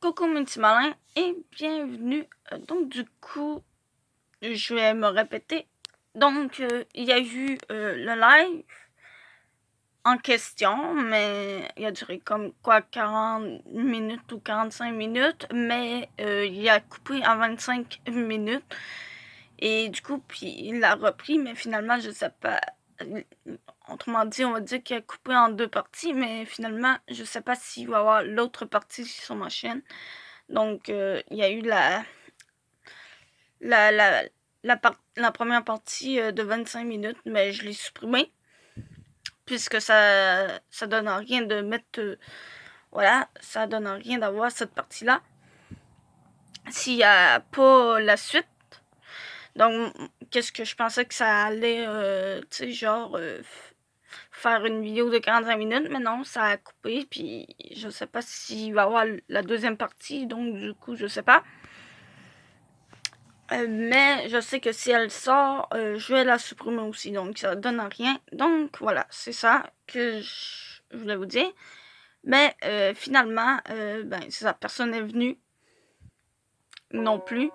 Coucou mon petit malin et bienvenue. Donc du coup, je vais me répéter. Donc il y a eu le live en question, mais il a duré comme quoi 40 minutes ou 45 minutes, mais il a coupé en 25 minutes. Et du coup, puis il l'a repris, mais finalement, je sais pas. Autrement dit, on va dire qu'il a coupé en deux parties, mais finalement, je sais pas s'il va y avoir l'autre partie sur ma chaîne. Donc, il y a eu la, la, la première partie de 25 minutes, mais je l'ai supprimée, puisque ça donne rien de mettre... voilà, ça donne rien d'avoir cette partie-là s'il n'y a pas la suite. Donc, qu'est-ce que je pensais que ça allait, tu sais, genre... faire une vidéo de 45 minutes, mais non, ça a coupé, puis je sais pas s'il va y avoir la deuxième partie, donc du coup, je sais pas. Mais je sais que si elle sort, je vais la supprimer aussi, donc ça donne rien. Donc voilà, c'est ça que je voulais vous dire. Mais finalement, ben c'est ça, personne n'est venu non plus.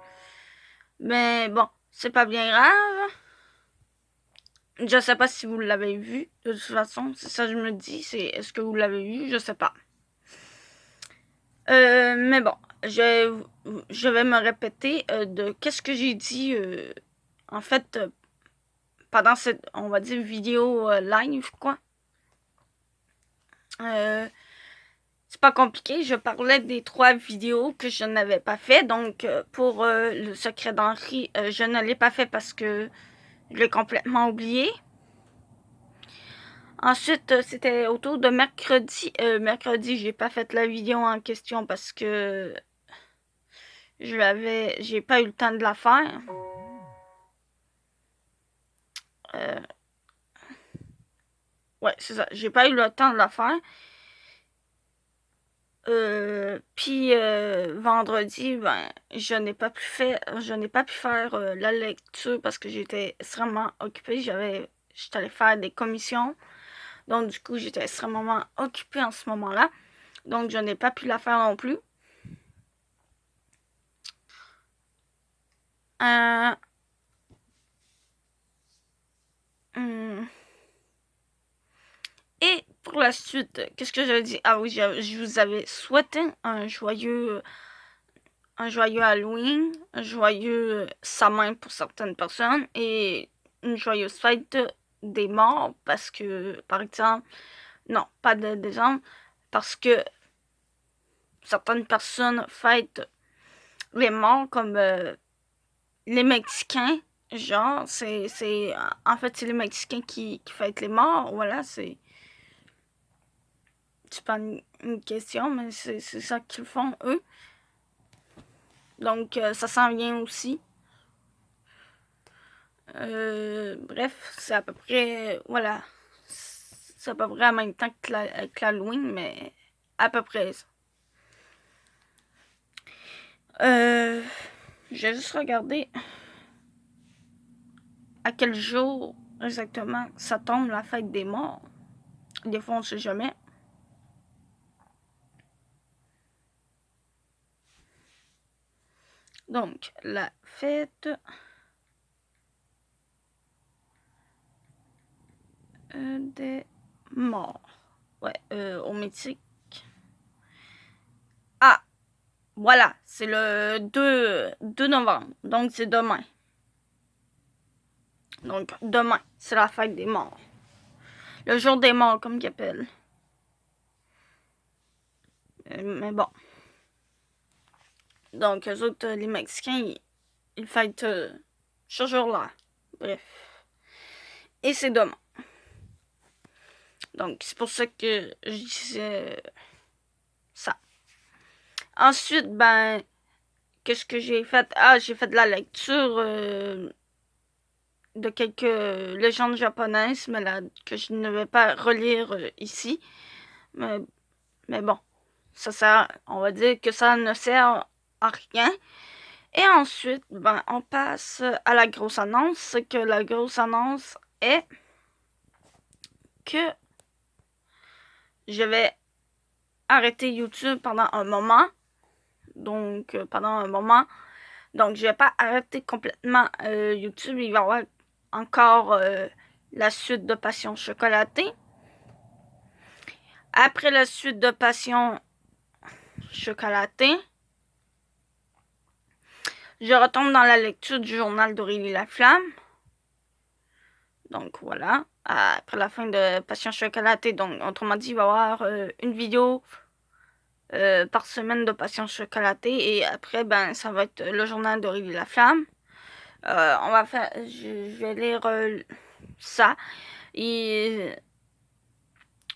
Mais bon, c'est pas bien grave. Je sais pas si vous l'avez vu, de toute façon, c'est ça que je me dis, c'est est-ce que vous l'avez vu, je sais pas. Mais bon, je vais me répéter de qu'est-ce que j'ai dit en fait pendant cette, on va dire, vidéo live, quoi. C'est pas compliqué, je parlais des 3 vidéos que je n'avais pas fait. Donc, pour le secret d'Henri, je ne l'ai pas fait parce que je l'ai complètement oublié. Ensuite, c'était autour de mercredi. Mercredi, j'ai pas fait la vidéo en question parce que j'ai pas eu le temps de la faire. Ouais, c'est ça. J'ai pas eu le temps de la faire. Puis vendredi, ben, je n'ai pas pu faire la lecture parce que j'étais extrêmement occupée. J'étais allée faire des commissions. Donc du coup, j'étais extrêmement occupée en ce moment-là. Donc je n'ai pas pu la faire non plus. Euh, hum, Et pour la suite, qu'est-ce que j'avais dit? Ah oui, je vous avais souhaité un joyeux Halloween, un joyeux Samhain pour certaines personnes et une joyeuse fête des morts parce que, par exemple, non, pas d'exemple, parce que certaines personnes fêtent les morts comme les Mexicains, genre, en fait, c'est les Mexicains qui fêtent les morts, voilà, c'est pas une question, mais c'est ça qu'ils font, eux. Donc, ça s'en vient aussi. Bref, c'est à peu près, voilà, c'est à peu près en même temps que l'Halloween, mais à peu près ça. J'ai juste regardé à quel jour exactement ça tombe la fête des morts. Des fois, on sait jamais. Donc, la fête des morts. Ouais, au Mexique. Ah, voilà, c'est le 2 novembre. Donc, c'est demain. Donc, demain, c'est la fête des morts. Le jour des morts, comme ils appellent. Mais bon. Donc, eux autres, les Mexicains, ils fêtent ce jour-là. Bref. Et c'est demain. Donc, c'est pour ça que je disais ça. Ensuite, ben, qu'est-ce que j'ai fait? Ah, j'ai fait de la lecture de quelques légendes japonaises, mais là, que je ne vais pas relire ici. Mais bon, ça sert, on va dire que ça ne sert à rien. Et ensuite, ben, on passe à la grosse annonce. Que la grosse annonce est que je vais arrêter YouTube pendant un moment. donc pendant un moment. Donc, je vais pas arrêter complètement YouTube. Il va y avoir encore la suite de Passion chocolatée. Après la suite de Passion chocolatée, je retombe dans la lecture du journal d'Aurélie Laflamme. Donc, voilà. Après la fin de Passion chocolatée, donc, autrement dit, il va y avoir une vidéo par semaine de Passion chocolatée. Et après, ben, ça va être le journal d'Aurélie Laflamme. Je vais lire ça.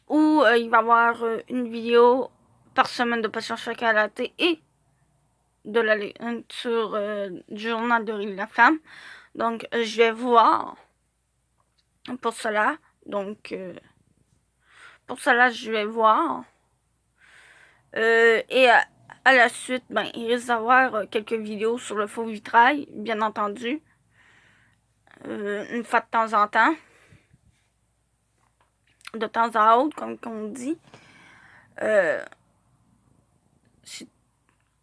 Où il va y avoir une vidéo par semaine de Passion chocolatée et de la lecture du journal d'Aurélie Laflamme. Donc, je vais voir pour cela. Donc, pour cela, je vais voir. Et à la suite, ben, il risque d'avoir quelques vidéos sur le faux vitrail, bien entendu. Une fois de temps en temps. De temps à autre, comme on dit.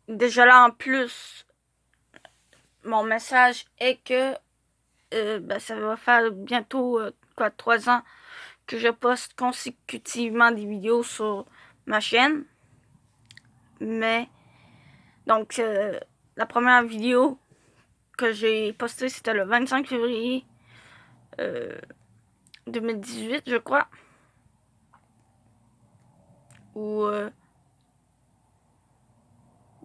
Déjà là, en plus, mon message est que ben, ça va faire bientôt 3 ans que je poste consécutivement des vidéos sur ma chaîne. Mais, donc, la première vidéo que j'ai postée, c'était le 25 février 2018, je crois. Ou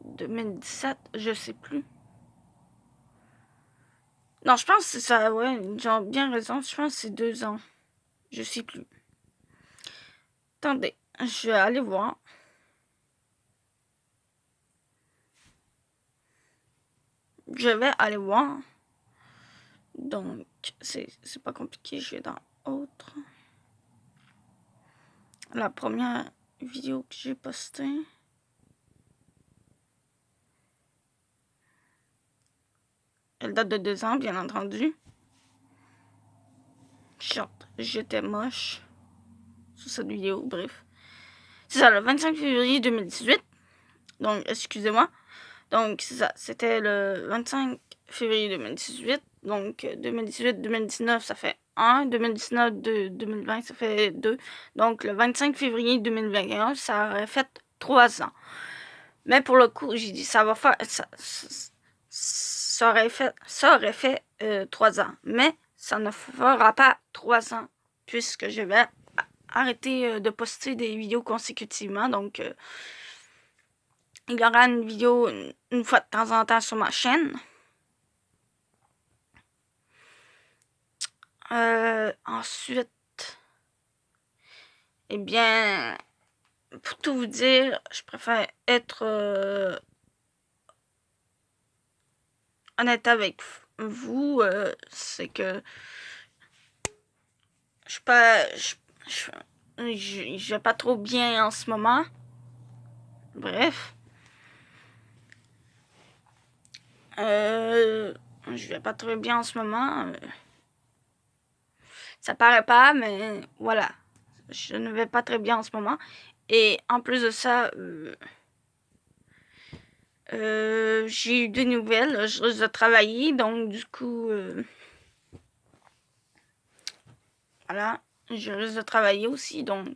2017, je sais plus. Non, je pense que c'est ça, ouais, j'ai bien raison. Je pense que c'est 2 ans. Je sais plus. Attendez, je vais aller voir. Je vais aller voir. Donc, c'est pas compliqué. Je vais dans autre. La première vidéo que j'ai postée. Elle date de 2 ans, bien entendu. Charte, j'étais moche. Sur cette vidéo, bref. C'est ça, le 25 février 2018. Donc, excusez-moi. Donc, c'est ça. C'était le 25 février 2018. Donc, 2018-2019, ça fait 1. 2019-2020, ça fait 2. Donc, le 25 février 2021, ça aurait fait 3 ans. Mais pour le coup, j'ai dit, ça va faire... Ça aurait fait 3 ans. Mais ça ne fera pas 3 ans, puisque je vais arrêter de poster des vidéos consécutivement. Donc, il y aura une vidéo une fois de temps en temps sur ma chaîne. Ensuite, eh bien, pour tout vous dire, je préfère être honnête avec vous. C'est que je vais pas trop bien en ce moment. Bref. Je vais pas trop bien en ce moment. Ça paraît pas, mais voilà. Je ne vais pas très bien en ce moment. Et en plus de ça, j'ai eu des nouvelles. Je risque de travailler, donc du coup, voilà. Je risque de travailler aussi, donc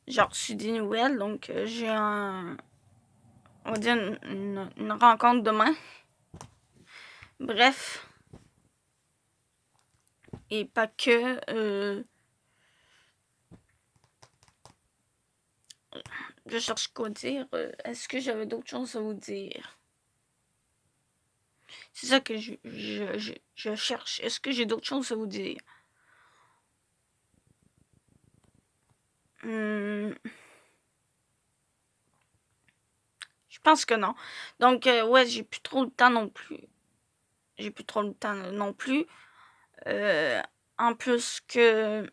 j'ai reçu des nouvelles. Donc j'ai on va dire une rencontre demain. Bref. Et pas que. Je cherche quoi dire. Est-ce que j'avais d'autres choses à vous dire? C'est ça que je cherche. Est-ce que j'ai d'autres choses à vous dire? Je pense que non. Donc, ouais, j'ai plus trop le temps non plus. J'ai plus trop le temps non plus. En plus que...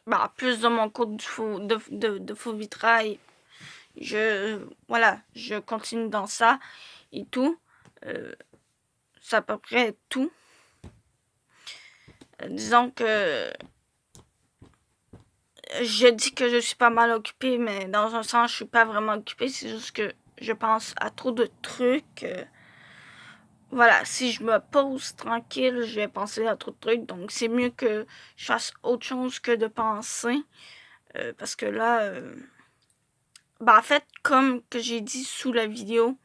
Bah, plus de mon cours de faux vitrail, voilà, je continue dans ça et tout. C'est à peu près tout. Disons que je dis que je suis pas mal occupée, mais dans un sens, je suis pas vraiment occupée. C'est juste que je pense à trop de trucs. Voilà, si je me pose tranquille, je vais penser à trop de trucs. Donc, c'est mieux que je fasse autre chose que de penser. Parce que là, en fait, comme que j'ai dit sous la vidéo,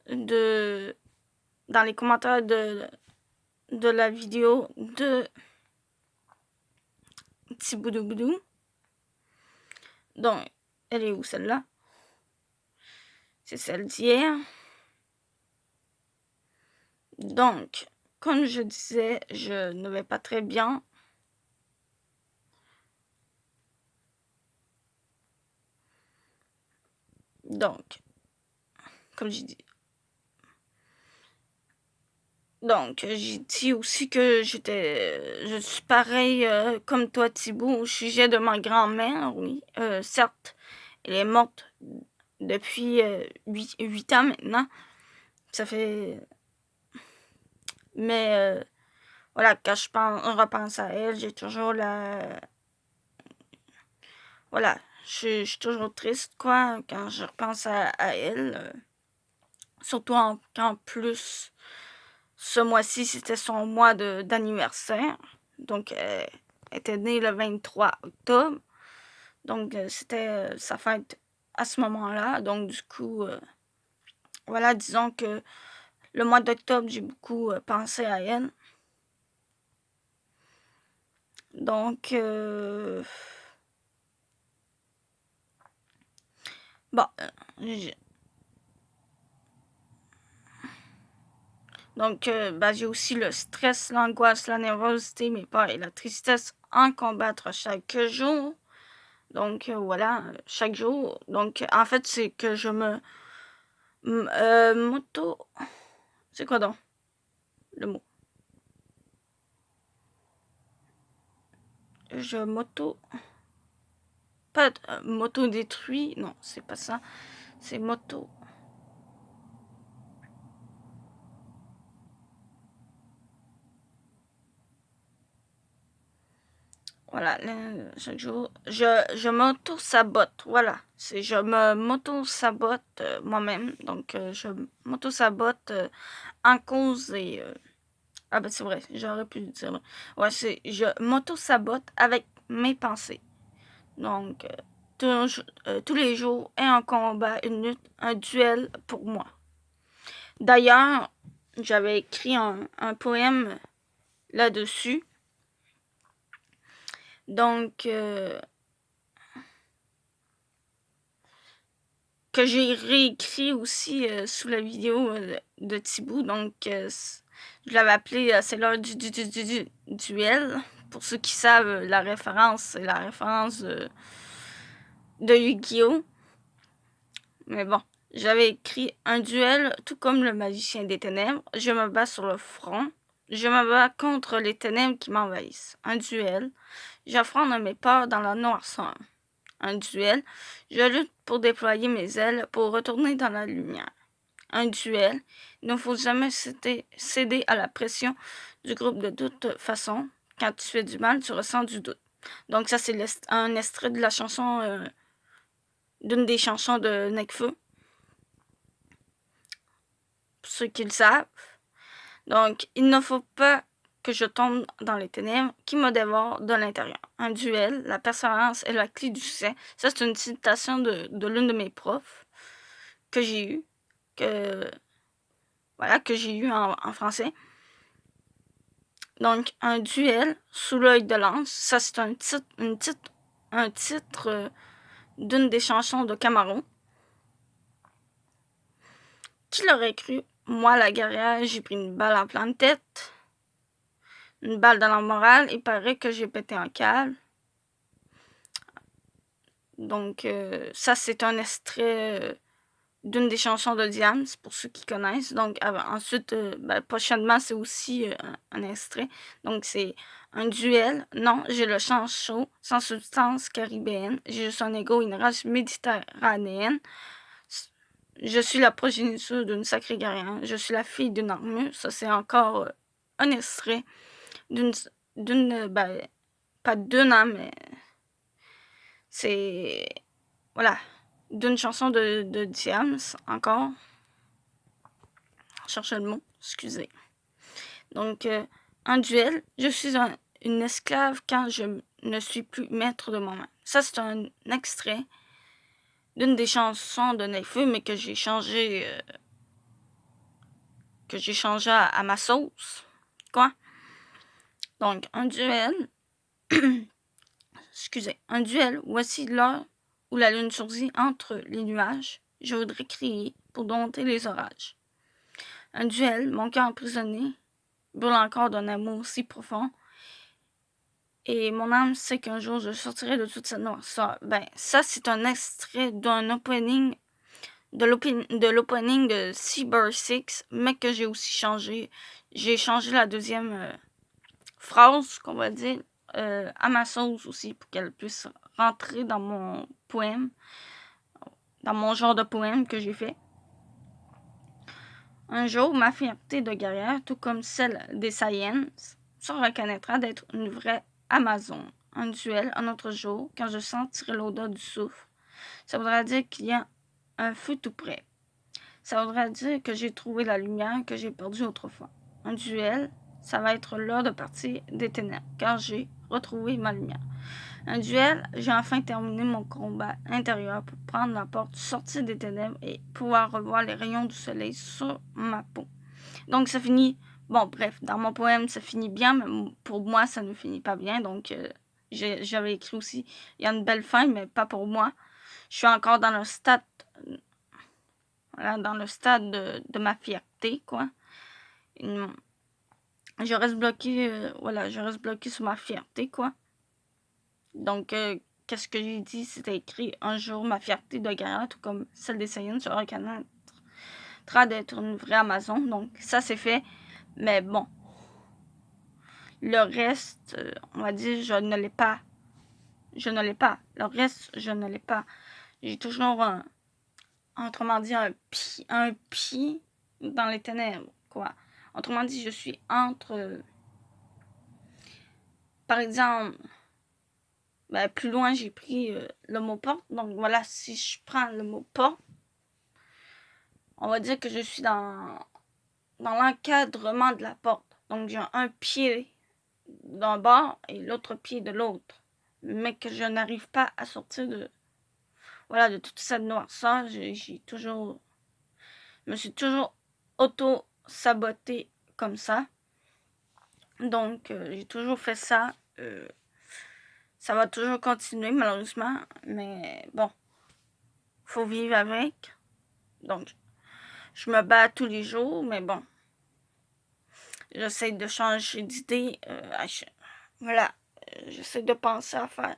dans les commentaires de la vidéo de Petit Boudou Boudou. Donc, elle est où celle-là? C'est celle d'hier. Donc, comme je disais, je ne vais pas très bien. Donc, comme j'ai dit. Donc, j'ai dit aussi que je suis pareil comme toi, Thibaut, au sujet de ma grand-mère, oui. Certes, elle est morte depuis 8 ans maintenant. Ça fait... Mais, voilà, quand je repense à elle, j'ai toujours la... Voilà, je suis toujours triste, quoi, quand je repense à elle. Surtout qu'en plus, ce mois-ci, c'était son mois d'anniversaire. Donc, elle était née le 23 octobre. Donc, c'était sa fête à ce moment-là. Donc, du coup, voilà, disons que le mois d'octobre, j'ai beaucoup pensé à elle. Donc, bon, donc, j'ai aussi le stress, l'angoisse, la nervosité, mes peurs et la tristesse en combattre chaque jour. Donc, voilà, chaque jour. Donc, en fait, c'est que je moto... C'est quoi donc le mot? Je moto... Pas moto détruit, non, c'est pas ça. C'est moto... Voilà, chaque jour, je m'auto-sabote, voilà. Je me m'auto-sabote moi-même, donc je m'auto-sabote en cause et... ah ben c'est vrai, j'aurais pu le dire. Ouais, je m'auto-sabote avec mes pensées. Donc, tous les jours est un combat, une lutte, un duel pour moi. D'ailleurs, j'avais écrit un poème là-dessus. Donc, que j'ai réécrit aussi sous la vidéo de Thibaut. Donc, je l'avais appelé c'est l'heure du duel. Pour ceux qui savent, la référence, c'est la référence de Yu-Gi-Oh! Mais bon, j'avais écrit un duel, tout comme le magicien des ténèbres. Je me bats sur le front. Je me bats contre les ténèbres qui m'envahissent. Un duel. J'affronte mes peurs dans la noirceur. Un duel. Je lutte pour déployer mes ailes pour retourner dans la lumière. Un duel. Il ne faut jamais céder à la pression du groupe de toute façon. Quand tu fais du mal, tu ressens du doute. Donc ça, c'est un extrait de la chanson, d'une des chansons de Nekfeu. Pour ceux qui le savent. Donc, il ne faut pas que je tombe dans les ténèbres qui me dévorent de l'intérieur. Un duel, la persévérance est la clé du succès. Ça, c'est une citation de l'une de mes profs que j'ai eue, que j'ai eu en français. Donc, un duel sous l'œil de lance, ça c'est un titre d'une des chansons de Camaro. Qui l'aurait cru? Moi, la guerrière, j'ai pris une balle en pleine tête. Une balle dans la morale. Il paraît que j'ai pété un câble. Donc, ça, c'est un extrait d'une des chansons de Diams, pour ceux qui connaissent. Donc, ensuite, prochainement, c'est aussi un extrait. Donc, c'est un duel. Non, j'ai le sang chaud, sans substance caribéenne. J'ai juste un ego, une race méditerranéenne. Je suis la progéniture d'une sacrée guerrière. Je suis la fille d'une armure. Ça, c'est encore un extrait d'une pas d'une, mais c'est, voilà, d'une chanson de Diams, encore. Je cherchais le mot, excusez. Donc, un duel, je suis une esclave quand je ne suis plus maître de moi-même. Ça, c'est un extrait d'une des chansons de Nekfeu, mais que j'ai changé à ma sauce. Quoi? Donc, un duel, excusez, un duel, voici l'heure où la lune surgit entre les nuages. Je voudrais crier pour dompter les orages. Un duel, mon cœur emprisonné, brûle encore d'un amour si profond. Et mon âme sait qu'un jour je sortirai de toute cette noirceur. Ben, ça, c'est un extrait d'un opening, de l'opening de Cyber 6, mais que j'ai aussi changé. J'ai changé la deuxième phrase, qu'on va dire, à ma sauce aussi, pour qu'elle puisse rentrer dans mon poème, dans mon genre de poème que j'ai fait. Un jour, ma fierté de guerrière, tout comme celle des Saiyans, se reconnaîtra d'être une vraie Amazon. Un duel, un autre jour, quand je sentirai l'odeur du soufre, ça voudra dire qu'il y a un feu tout près. Ça voudra dire que j'ai trouvé la lumière que j'ai perdue autrefois. Un duel, ça va être l'heure de partir des ténèbres, car j'ai retrouvé ma lumière. Un duel, j'ai enfin terminé mon combat intérieur pour prendre la porte, sortir des ténèbres et pouvoir revoir les rayons du soleil sur ma peau. Donc ça finit, bon bref, dans mon poème ça finit bien, mais pour moi ça ne finit pas bien, donc j'avais écrit aussi, il y a une belle fin, mais pas pour moi. Je suis encore dans le stade, voilà, dans le stade de ma fierté, quoi. Je reste bloquée, voilà, je reste bloquée sur ma fierté, quoi. Donc, qu'est-ce que j'ai dit? C'était écrit un jour, ma fierté de guerrière, tout comme celle des Saiyans, se reconnaîtra d'être une vraie Amazon. Donc, ça, c'est fait. Mais bon, le reste, on va dire, je ne l'ai pas. Je ne l'ai pas. Le reste, je ne l'ai pas. J'ai toujours, autrement dit, un pied dans les ténèbres, quoi. Autrement dit, je suis entre, par exemple, ben, plus loin, j'ai pris le mot porte. Donc voilà, si je prends le mot porte, on va dire que je suis dans l'encadrement de la porte. Donc j'ai un pied d'un bord et l'autre pied de l'autre. Mais que je n'arrive pas à sortir de toute cette noirceur. Je me suis toujours auto-sabotée comme ça. Donc j'ai toujours fait ça. Ça va toujours continuer, malheureusement. Mais bon, faut vivre avec. Donc, je me bats tous les jours, mais bon. J'essaie de changer d'idée. Voilà. J'essaie de penser à faire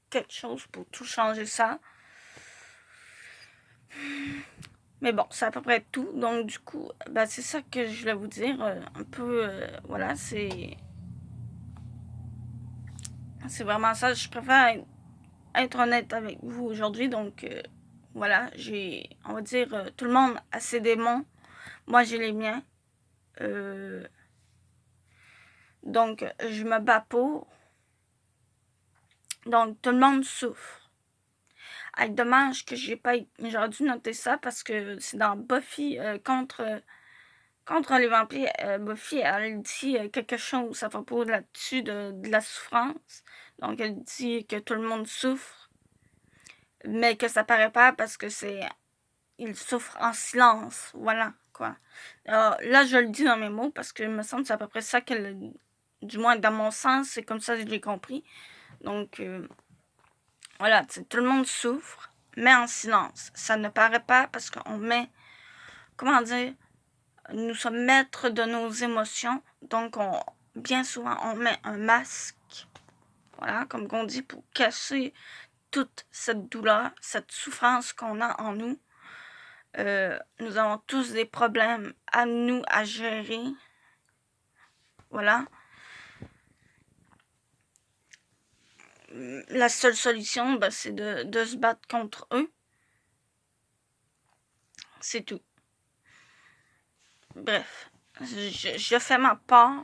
quelque chose pour tout changer ça. Mais bon, c'est à peu près tout. Donc, du coup, ben, c'est ça que je voulais vous dire. Un peu, voilà, c'est vraiment ça. Je préfère être honnête avec vous aujourd'hui. Donc, voilà, on va dire, tout le monde a ses démons. Moi, j'ai les miens. Donc, je me bats pour. Donc, tout le monde souffre. Dommage que j'aurais dû noter ça parce que c'est dans Buffy contre les vampires. Buffy, elle dit quelque chose à propos là-dessus de la souffrance. Donc, elle dit que tout le monde souffre, mais que ça paraît pas parce que ils souffrent en silence. Voilà, quoi. Alors, là, je le dis dans mes mots parce que il me semble que c'est à peu près ça du moins dans mon sens, c'est comme ça que je l'ai compris. Donc, voilà, tout le monde souffre, mais en silence. Ça ne paraît pas parce qu'on met, comment dire, nous sommes maîtres de nos émotions. Donc, bien souvent, on met un masque, voilà, comme on dit, pour cacher toute cette douleur, cette souffrance qu'on a en nous. Nous avons tous des problèmes à nous à gérer. Voilà. La seule solution, ben, c'est de se battre contre eux. C'est tout. Bref, je fais ma part.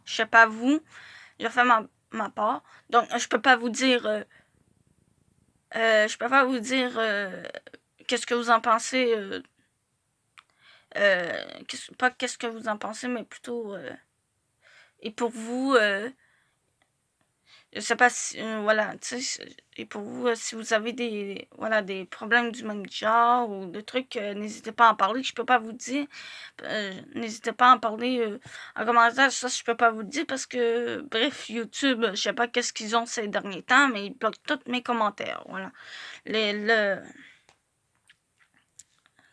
Je sais pas vous, je fais ma part. Donc, je peux pas vous dire Je peux pas vous dire qu'est-ce que vous en pensez. Pas qu'est-ce que vous en pensez, mais plutôt... et pour vous, je sais pas si... voilà, tu sais, et pour vous, si vous avez des, voilà, des problèmes du même genre ou des trucs, n'hésitez pas à en parler. Je peux pas vous dire. N'hésitez pas à en parler en commentaire. Ça, je peux pas vous le dire parce que, bref, YouTube, je sais pas qu'est-ce qu'ils ont ces derniers temps, mais ils bloquent tous mes commentaires. Voilà.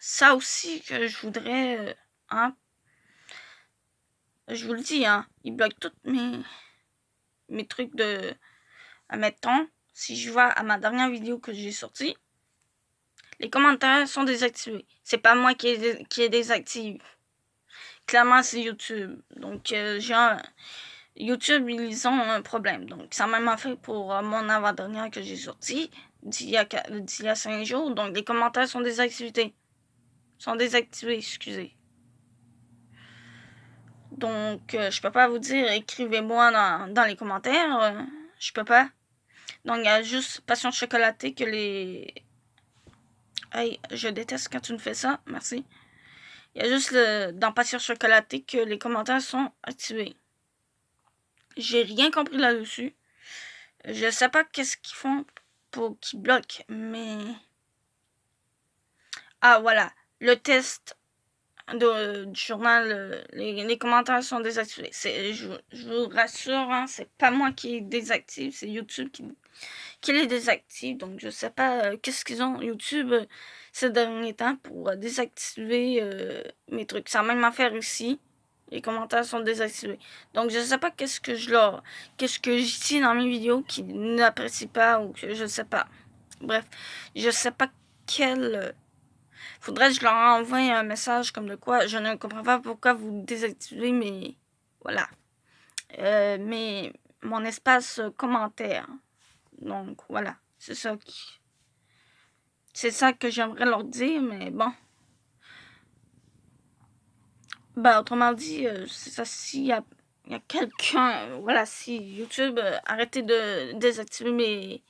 Ça aussi que je voudrais, hein, je vous le dis, hein, ils bloquent tous mes trucs de... Admettons, si je vois à ma dernière vidéo que j'ai sortie, les commentaires sont désactivés. C'est pas moi qui est désactive. Clairement, c'est YouTube. Donc, YouTube, ils ont un problème. Donc, ça m'a fait pour mon avant-dernière que j'ai sorti d'il y a 5 jours. Donc, les commentaires sont désactivés. Excusez. Donc, je peux pas vous dire, écrivez-moi dans les commentaires. Je peux pas. Donc, il y a juste Passion Chocolatée que les... Hey, je déteste quand tu me fais ça. Merci. Il y a juste dans Passion Chocolatée que les commentaires sont activés. J'ai rien compris là-dessus. Je sais pas qu'est-ce qu'ils font pour qu'ils bloquent, mais... Ah, voilà. Le test du journal, les commentaires sont désactivés. Je vous rassure, hein, c'est pas moi qui désactive, c'est YouTube qui les désactive. Donc, je sais pas qu'est-ce qu'ils ont YouTube ces derniers temps pour désactiver mes trucs. Ça a même affaire ici. Les commentaires sont désactivés. Donc, je sais pas qu'est-ce que je dis dans mes vidéos qui n'apprécient pas ou que je sais pas. Bref, je sais pas quel... Faudrait que je leur envoie un message comme de quoi je ne comprends pas pourquoi vous désactivez mes... Voilà. Mais mon espace commentaire. Donc, voilà. C'est ça que j'aimerais leur dire, mais bon. Ben, autrement dit, c'est ça, s'il y a quelqu'un, voilà, si YouTube arrêtez de désactiver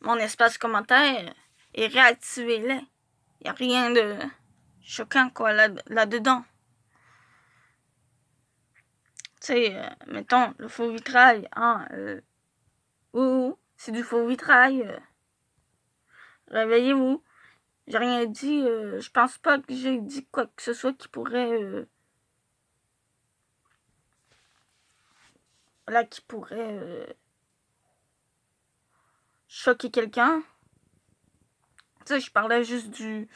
mon espace commentaire et réactivez-les. Il n'y a rien de choquant, quoi, là-dedans. Tu sais, mettons, le faux vitrail, hein, c'est du faux vitrail. Réveillez-vous. J'ai rien dit, je pense pas que j'ai dit quoi que ce soit qui pourrait... choquer quelqu'un. Tu sais, je parlais juste du...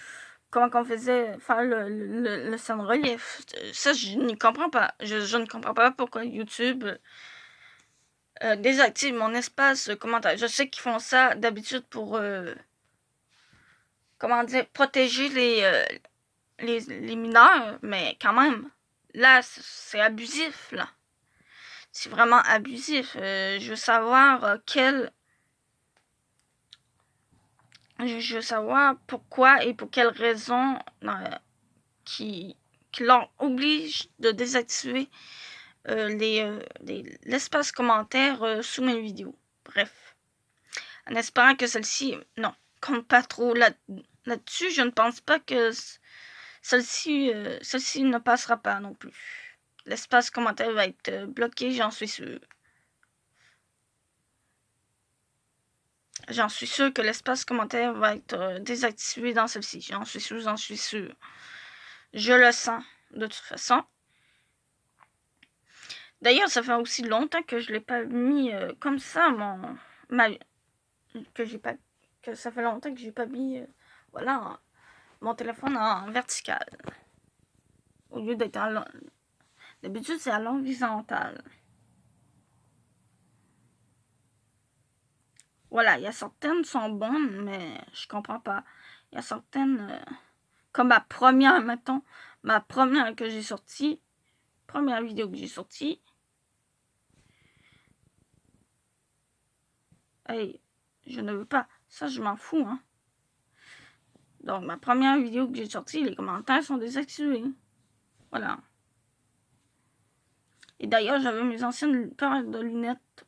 Comment qu'on faisait faire le scène relief. Ça, je n'y comprends pas. Je ne comprends pas pourquoi YouTube désactive mon espace commentaire. Je sais qu'ils font ça d'habitude pour... comment dire? Protéger les mineurs. Mais quand même, là, c'est abusif, là. C'est vraiment abusif. Je veux savoir Je veux savoir pourquoi et pour quelle raison qui leur oblige de désactiver l'espace commentaire sous mes vidéos. Bref. En espérant que celle-ci, non, compte pas trop là-dessus. Je ne pense pas que celle-ci ne passera pas non plus. L'espace commentaire va être bloqué, j'en suis sûre. J'en suis sûre que l'espace commentaire va être désactivé dans celle-ci. J'en suis sûre. Je le sens, de toute façon. D'ailleurs, ça fait aussi longtemps que je l'ai pas mis comme ça, que ça fait longtemps que j'ai pas mis, voilà, mon téléphone en vertical. Au lieu d'être d'habitude, c'est à l'horizontale. Voilà, il y a certaines qui sont bonnes, mais je comprends pas. Il y a certaines, comme ma première que j'ai sortie, première vidéo que j'ai sortie. Hey, je ne veux pas. Ça, je m'en fous, hein. Donc, ma première vidéo que j'ai sortie, les commentaires sont désactivés. Voilà. Et d'ailleurs, j'avais mes anciennes paires de lunettes.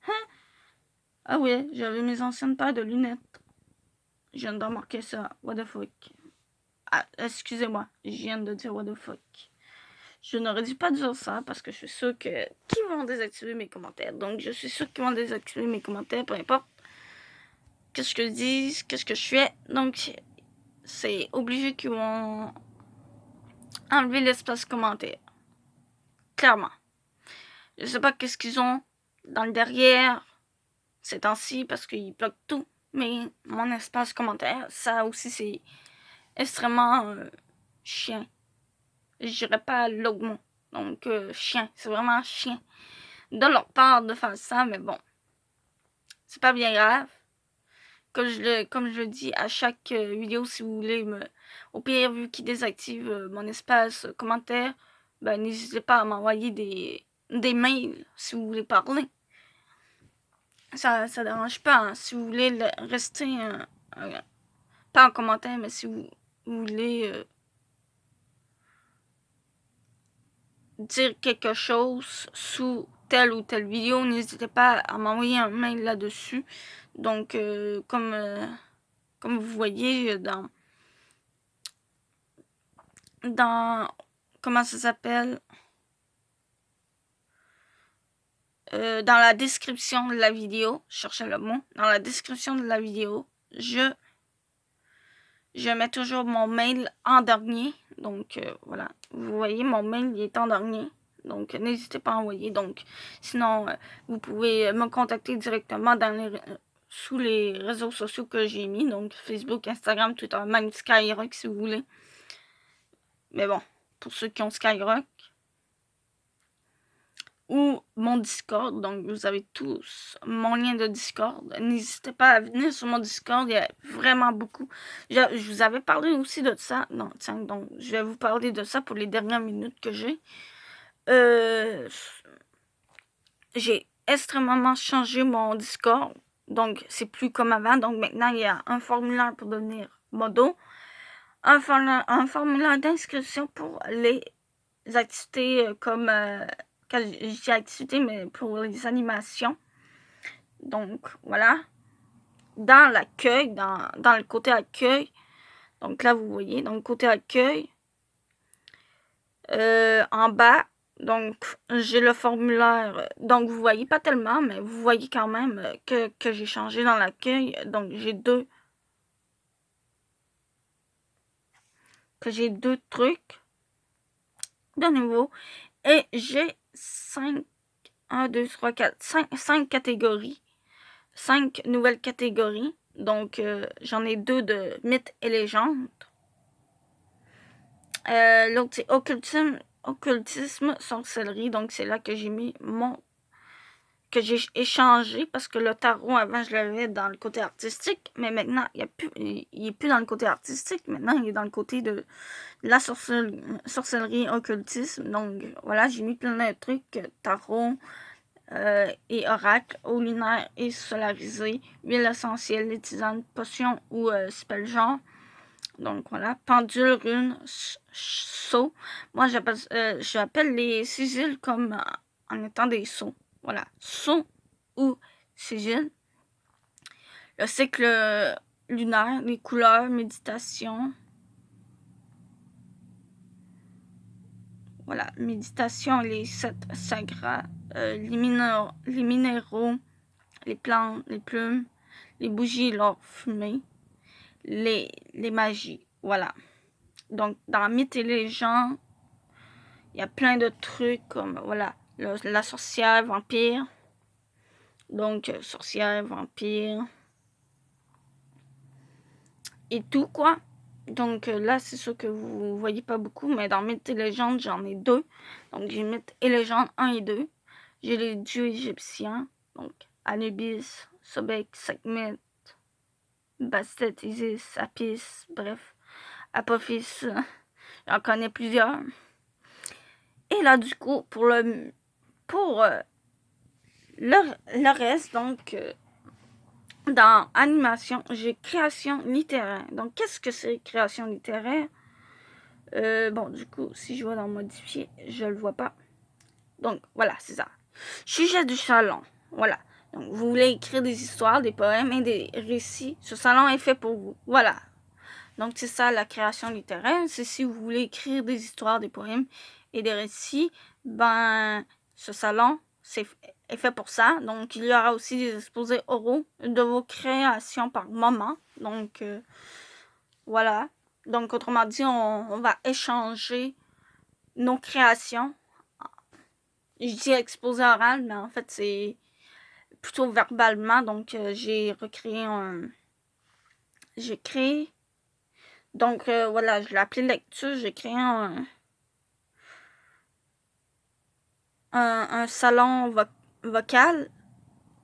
Hein? Ah oui, j'avais mes anciennes paires de lunettes. Je viens de remarquer ça. What the fuck. Ah, excusez-moi, je viens de dire what the fuck. Je n'aurais dû pas dire ça parce que je suis sûre que qu'ils vont désactiver mes commentaires. Donc, je suis sûre qu'ils vont désactiver mes commentaires, peu importe qu'est-ce que je dis, qu'est-ce que je fais. Donc, c'est obligé qu'ils vont enlever l'espace commentaire. Clairement. Je sais pas qu'est-ce qu'ils ont dans le derrière ces temps-ci parce qu'ils bloquent tout. Mais mon espace commentaire, ça aussi, c'est extrêmement chiant. Je dirais pas l'augment. Donc, chien. C'est vraiment chien. De leur part de faire ça, mais bon. C'est pas bien grave. Comme je le dis à chaque vidéo, si vous voulez au pire, vu qu'ils désactivent mon espace commentaire, ben n'hésitez pas à m'envoyer des mails si vous voulez parler. Ça dérange pas. Hein. Si vous voulez rester pas en commentaire, mais si vous voulez dire quelque chose sous telle ou telle vidéo, n'hésitez pas à m'envoyer un mail là-dessus. Donc, comme vous voyez dans comment ça s'appelle, dans la description de la vidéo, je cherchais le mot, dans la description de la vidéo, je mets toujours mon mail en dernier. Donc, voilà. Vous voyez, mon mail, il est en dernier. Donc, n'hésitez pas à envoyer. Donc, sinon, vous pouvez me contacter directement sous les réseaux sociaux que j'ai mis. Donc, Facebook, Instagram, Twitter, même Skyrock, si vous voulez. Mais bon, pour ceux qui ont Skyrock. Ou mon Discord. Donc, vous avez tous mon lien de Discord. N'hésitez pas à venir sur mon Discord. Il y a vraiment beaucoup. Je vous avais parlé aussi de ça. Non, tiens, donc, je vais vous parler de ça pour les dernières minutes que j'ai. J'ai extrêmement changé mon Discord. Donc, c'est plus comme avant. Donc, maintenant, il y a un formulaire pour devenir modo. Un formulaire d'inscription pour les activités comme... j'ai activités, mais pour les animations. Donc, voilà. Dans l'accueil, dans le côté accueil. Donc là, vous voyez, dans le côté accueil. En bas, donc, j'ai le formulaire. Donc, vous voyez pas tellement, mais vous voyez quand même que j'ai changé dans l'accueil. Donc, j'ai deux trucs de nouveau. Et j'ai 5 catégories. 5 nouvelles catégories. Donc, j'en ai 2 de mythes et légendes. L'autre, c'est occultisme, sorcellerie. Donc, c'est là que j'ai mis que j'ai échangé parce que le tarot, avant, je l'avais dans le côté artistique. Mais maintenant, il est plus dans le côté artistique. Maintenant, il est dans le côté de la sorcellerie, occultisme. Donc, voilà, j'ai mis plein de trucs. Tarot et oracle, eau lunaire et solarisée, huile essentielle, les tisanes, potions ou spell-genre. Donc voilà, pendule, rune, sceau. Moi, j'appelle les sigils comme en étant des sceaux. Voilà, sceau ou sigil. Le cycle lunaire, les couleurs, méditation. Voilà, méditation, les 7 sagrats, les minéraux, les plantes, les plumes, les bougies, l'or fumé, les magies. Voilà. Donc, dans Mythes et légendes, il y a plein de trucs comme, voilà, la sorcière, vampire. Donc, sorcière, vampire. Et tout, quoi. Donc, là, c'est sûr que vous voyez pas beaucoup, mais dans Mythes et légendes, j'en ai 2. Donc, j'ai Mythes et légendes 1 et 2. J'ai les dieux égyptiens. Donc, Anubis, Sobek, Sekhmet, Bastet, Isis, Apis, bref, Apophis, j'en connais plusieurs. Et là, du coup, pour le reste, donc, dans animation, j'ai création littéraire. Donc, qu'est-ce que c'est création littéraire? Bon, du coup, si je vais dans modifier, je le vois pas. Donc, voilà, c'est ça. Sujet du salon. Voilà. Donc, vous voulez écrire des histoires, des poèmes et des récits. Ce salon est fait pour vous. Voilà. Donc, c'est ça la création littéraire. C'est si vous voulez écrire des histoires, des poèmes et des récits, ben, ce salon est fait pour ça. Donc, il y aura aussi des exposés oraux de vos créations par moment. Donc, voilà. Donc, autrement dit, on va échanger nos créations. Je dis exposé oral, mais en fait, c'est plutôt verbalement. Donc, j'ai créé. Donc, voilà, je l'ai appelé lecture. J'ai créé un salon vocal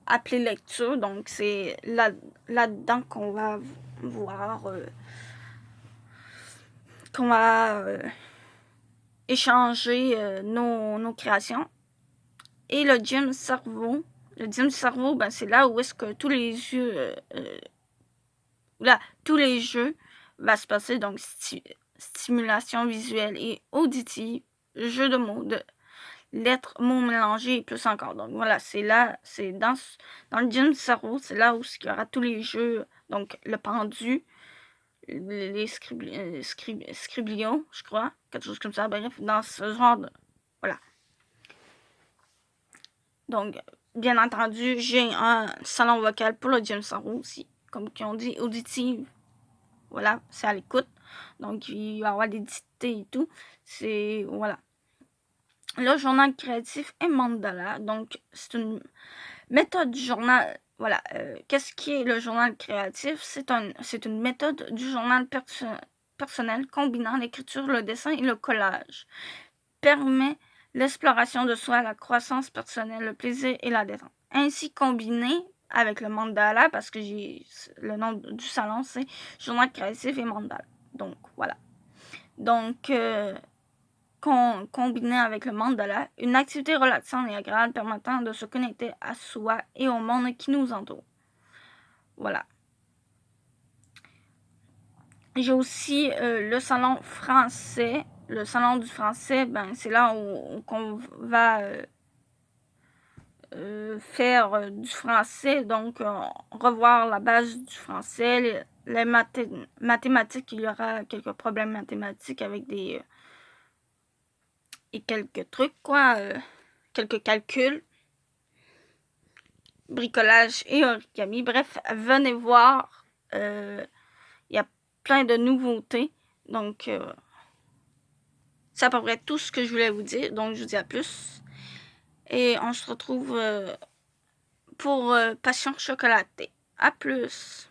appelé lecture. Donc, c'est là-dedans qu'on va voir, qu'on va échanger nos créations. Et le gym cerveau. Le gym cerveau, ben, c'est là où est-ce que tous les jeux va se passer. Donc, stimulation visuelle et auditive, jeu de mots, lettres, mots mélangés et plus encore. Donc, voilà, c'est dans le gym du cerveau, c'est là où il y aura tous les jeux. Donc, le pendu, les scriblions, je crois, quelque chose comme ça. Bref, dans ce genre de... Voilà. Donc, bien entendu, j'ai un salon vocal pour le gym cerveau aussi. Comme on dit, auditive. Voilà, c'est à l'écoute. Donc, il va y avoir des dictées et tout. C'est... Voilà. Le journal créatif et mandala. Donc, c'est une méthode du journal. Voilà. Qu'est-ce qui est le journal créatif? C'est une méthode du journal personnel combinant l'écriture, le dessin et le collage. Permet l'exploration de soi, la croissance personnelle, le plaisir et la détente. Ainsi combiné avec le mandala, parce que le nom du salon, c'est journal créatif et mandala. Donc, voilà. Donc, combiné avec le mandala, une activité relaxante et agréable permettant de se connecter à soi et au monde qui nous entoure. Voilà. J'ai aussi le salon français. Le salon du français, ben, c'est là où on va faire du français, donc revoir la base du français, les mathématiques. Il y aura quelques problèmes mathématiques avec et quelques trucs, quoi, quelques calculs, bricolage et origami. Bref, venez voir, il y a plein de nouveautés, donc c'est à peu près tout ce que je voulais vous dire, donc je vous dis à plus, et on se retrouve pour Passion chocolatée. À plus!